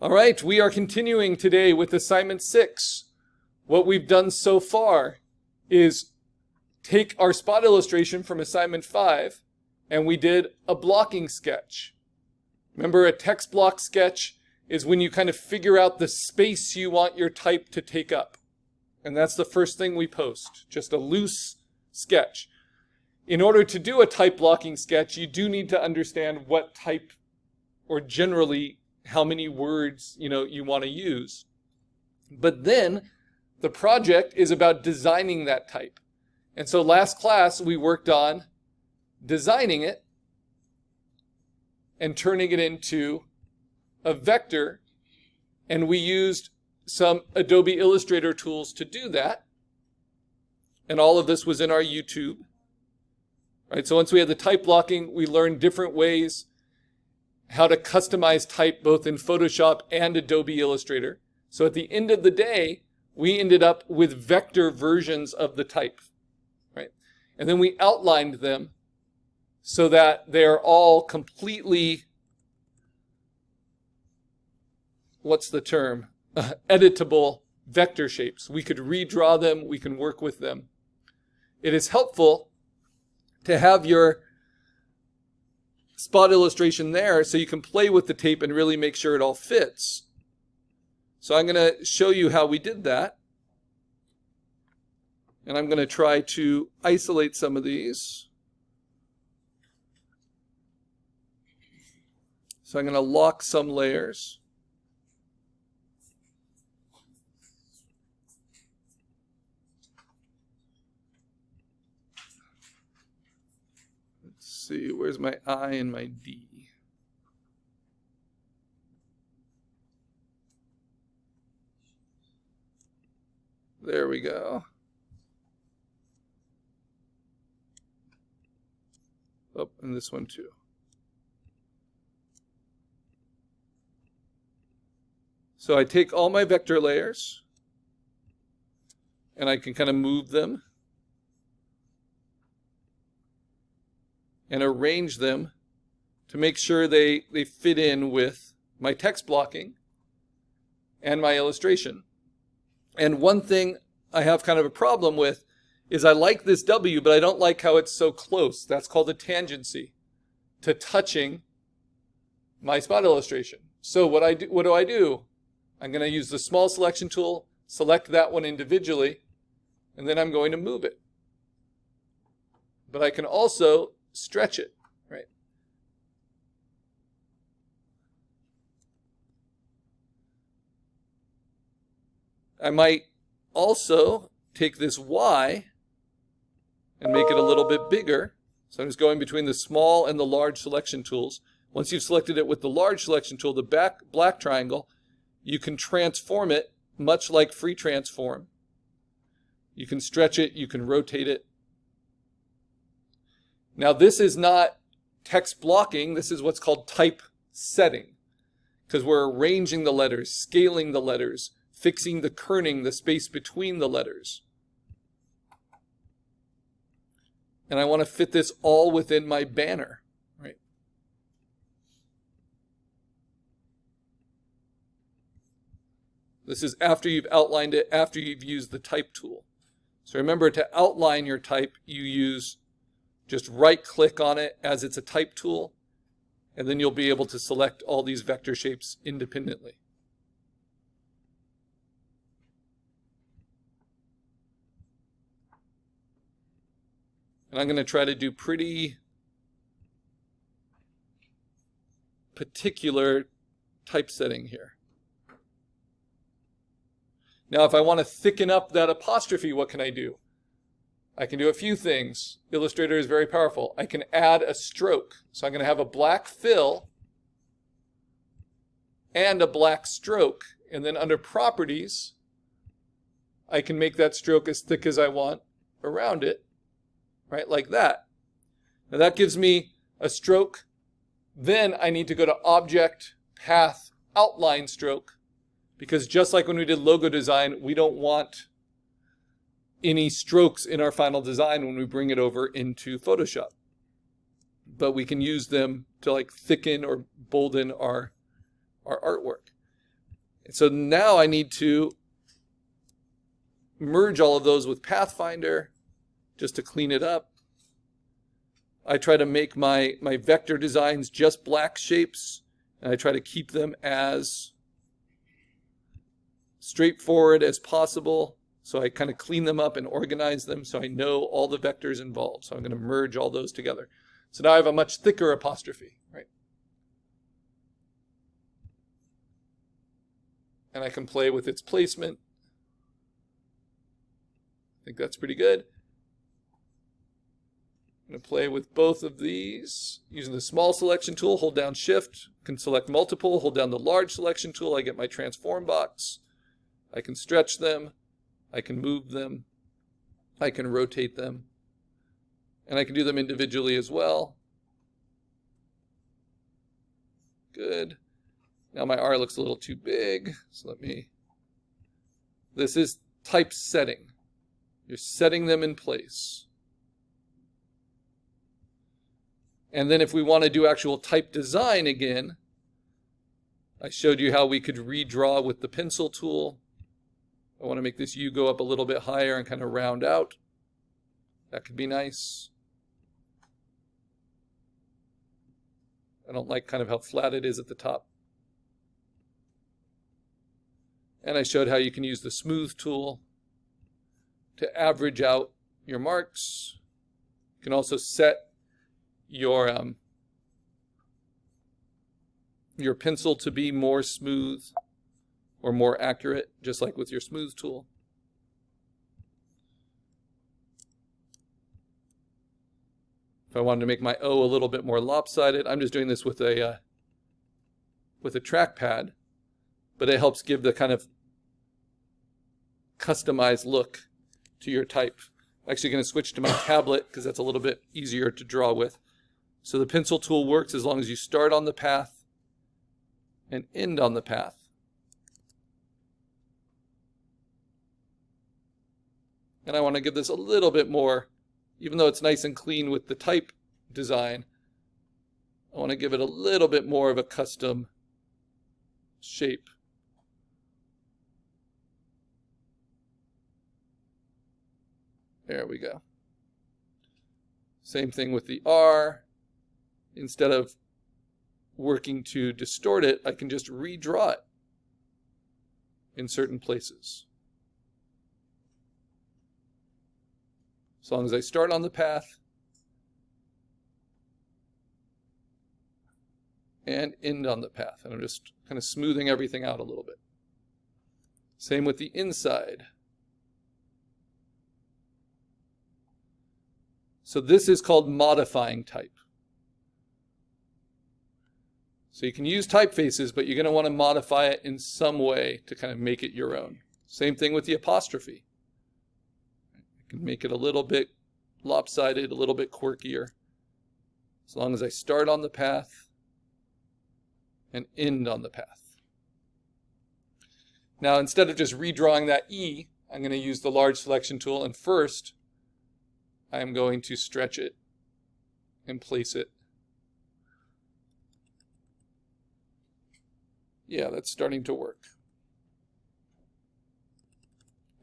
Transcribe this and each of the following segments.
All right, we are continuing today with assignment 6. What we've done so far is take our spot illustration from assignment 5, and we did a blocking sketch. Remember, a text block sketch is when you kind of figure out the space you want your type to take up. And that's the first thing we post, just a loose sketch. In order to do a type blocking sketch, you do need to understand what type, or generally how many words you want to use. But then the project is about designing that type. And so last class we worked on designing it and turning it into a vector, and we used some Adobe Illustrator tools to do that. And all of this was in our YouTube. Right, so once we had the type blocking, we learned different ways how to customize type both in Photoshop and Adobe Illustrator. So at the end of the day, we ended up with vector versions of the type, right? And then we outlined them so that they're all completely, what's the term? Editable vector shapes. We could redraw them, we can work with them. It is helpful to have your spot illustration there so you can play with the tape and really make sure it all fits. So I'm going to show you how we did that. And I'm going to try to isolate some of these. So I'm going to lock some layers. See, where's my I and my D? There we go. Oh, and this one too. So I take all my vector layers and I can kind of move them and arrange them to make sure they fit in with my text blocking and my illustration. And one thing I have kind of a problem with is I like this W, but I don't like how it's so close. That's called a tangency to touching my spot illustration. So what do I do? I'm going to use the small selection tool, select that one individually, and then I'm going to move it. But I can also stretch it, right? I might also take this Y and make it a little bit bigger. So I'm just going between the small and the large selection tools. Once you've selected it with the large selection tool, the black triangle, you can transform it much like free transform. You can stretch it, you can rotate it. Now this is not text blocking, this is what's called type setting, because we're arranging the letters, scaling the letters, fixing the kerning, the space between the letters. And I want to fit this all within my banner, right? This is after you've outlined it, after you've used the type tool. So remember, to outline your type, you use just right-click on it as it's a type tool, and then you'll be able to select all these vector shapes independently. And I'm going to try to do pretty particular typesetting here. Now, if I want to thicken up that apostrophe, what can I do? I can do a few things. Illustrator is very powerful. I can add a stroke. So I'm going to have a black fill and a black stroke. And then under properties, I can make that stroke as thick as I want around it, right? Like that. Now that gives me a stroke. Then I need to go to Object, Path, Outline Stroke. Because just like when we did logo design, we don't want any strokes in our final design when we bring it over into Photoshop. But we can use them to like thicken or bolden our artwork. So now I need to merge all of those with Pathfinder just to clean it up. I try to make my vector designs just black shapes, and I try to keep them as straightforward as possible. So I kind of clean them up and organize them so I know all the vectors involved. So I'm going to merge all those together. So now I have a much thicker apostrophe, right? And I can play with its placement. I think that's pretty good. I'm going to play with both of these using the small selection tool. Hold down Shift, can select multiple, hold down the large selection tool. I get my transform box. I can stretch them. I can move them. I can rotate them. And I can do them individually as well. Good. Now my R looks a little too big, so this is type setting. You're setting them in place. And then if we want to do actual type design again, I showed you how we could redraw with the pencil tool. I want to make this U go up a little bit higher and kind of round out. That could be nice. I don't like kind of how flat it is at the top. And I showed how you can use the smooth tool to average out your marks. You can also set your pencil to be more smooth or more accurate, just like with your smooth tool. If I wanted to make my O a little bit more lopsided, I'm just doing this with a trackpad, but it helps give the kind of customized look to your type. I'm actually going to switch to my tablet because that's a little bit easier to draw with. So the pencil tool works as long as you start on the path and end on the path. And I want to give this a little bit more, even though it's nice and clean with the type design, I want to give it a little bit more of a custom shape. There we go. Same thing with the R. Instead of working to distort it, I can just redraw it in certain places. As long as I start on the path and end on the path. And I'm just kind of smoothing everything out a little bit. Same with the inside. So this is called modifying type. So you can use typefaces, but you're going to want to modify it in some way to kind of make it your own. Same thing with the apostrophe. You can make it a little bit lopsided, a little bit quirkier. As long as I start on the path and end on the path. Now instead of just redrawing that E, I'm going to use the large selection tool, and first I'm going to stretch it and place it. Yeah, that's starting to work.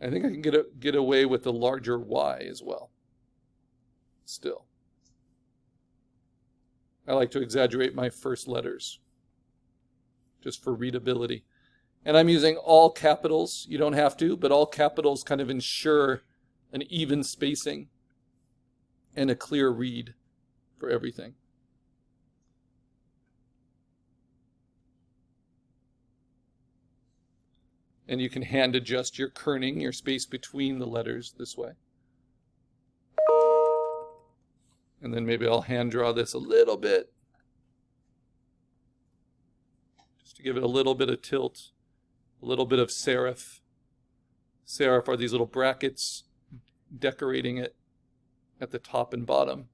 I think I can get away with the larger Y as well. Still. I like to exaggerate my first letters just for readability. And I'm using all capitals. You don't have to, but all capitals kind of ensure an even spacing and a clear read for everything. And you can hand adjust your kerning, your space between the letters this way. And then maybe I'll hand draw this a little bit, just to give it a little bit of tilt, a little bit of serif. Serif are these little brackets decorating it at the top and bottom.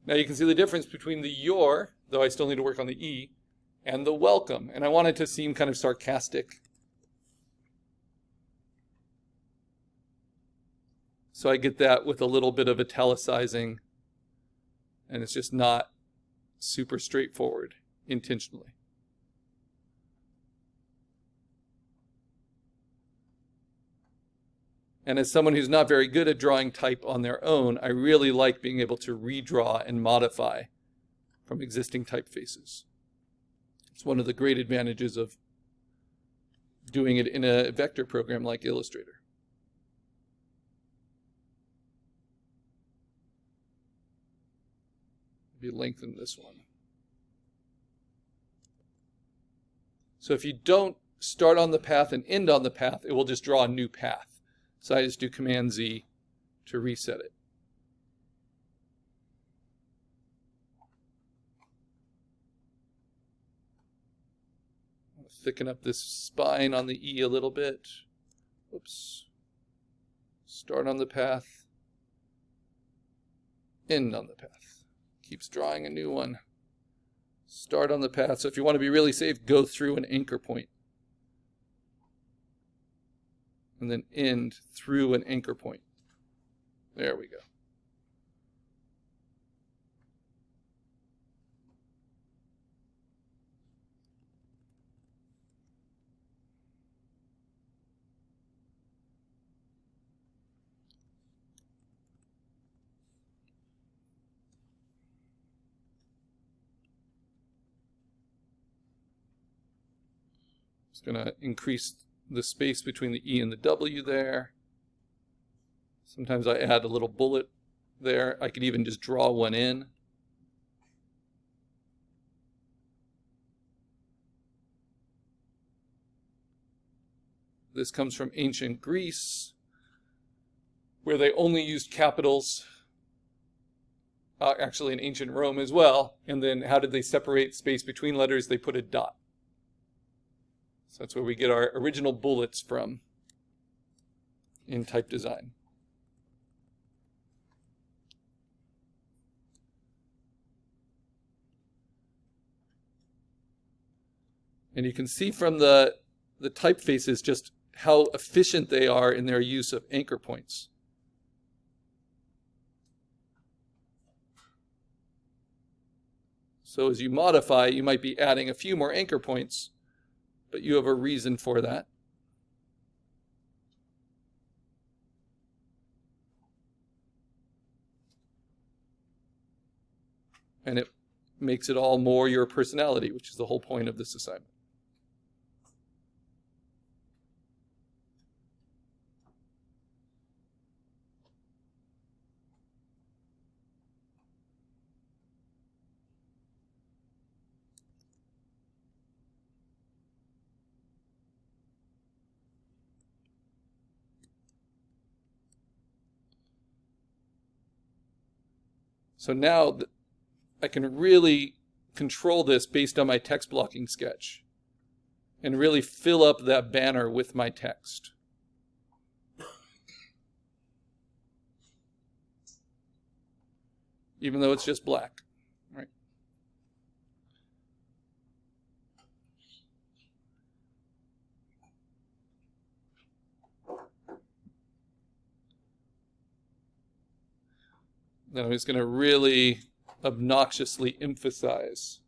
Now you can see the difference between the your, though I still need to work on the E, and the welcome. And I want it to seem kind of sarcastic. So I get that with a little bit of italicizing, and it's just not super straightforward intentionally. And as someone who's not very good at drawing type on their own, I really like being able to redraw and modify from existing typefaces. It's one of the great advantages of doing it in a vector program like Illustrator. Maybe lengthen this one. So if you don't start on the path and end on the path, it will just draw a new path. So I just do Command Z to reset it. I'll thicken up this spine on the E a little bit. Oops. Start on the path. End on the path. Keeps drawing a new one. Start on the path. So if you want to be really safe, go through an anchor point. And then end through an anchor point. There we go. Just going to increase the space between the E and the W there. Sometimes I add a little bullet there. I could even just draw one in. This comes from ancient Greece, where they only used capitals. Actually in ancient Rome as well. And then how did they separate space between letters? They put a dot. So that's where we get our original bullets from in type design. And you can see from the typefaces just how efficient they are in their use of anchor points. So as you modify, you might be adding a few more anchor points, but you have a reason for that. And it makes it all more your personality, which is the whole point of this assignment. So now I can really control this based on my text blocking sketch and really fill up that banner with my text. Even though it's just black, right? Then I'm just going to really obnoxiously emphasize.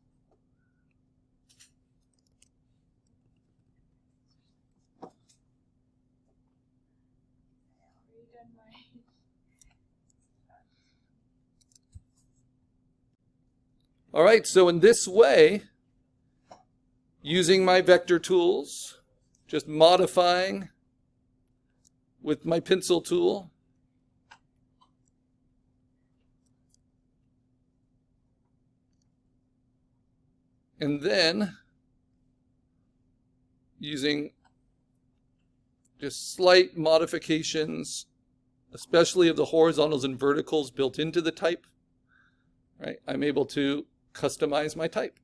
All right, so in this way, using my vector tools, just modifying with my pencil tool, and then using just slight modifications, especially of the horizontals and verticals built into the type, right? I'm able to customize my type.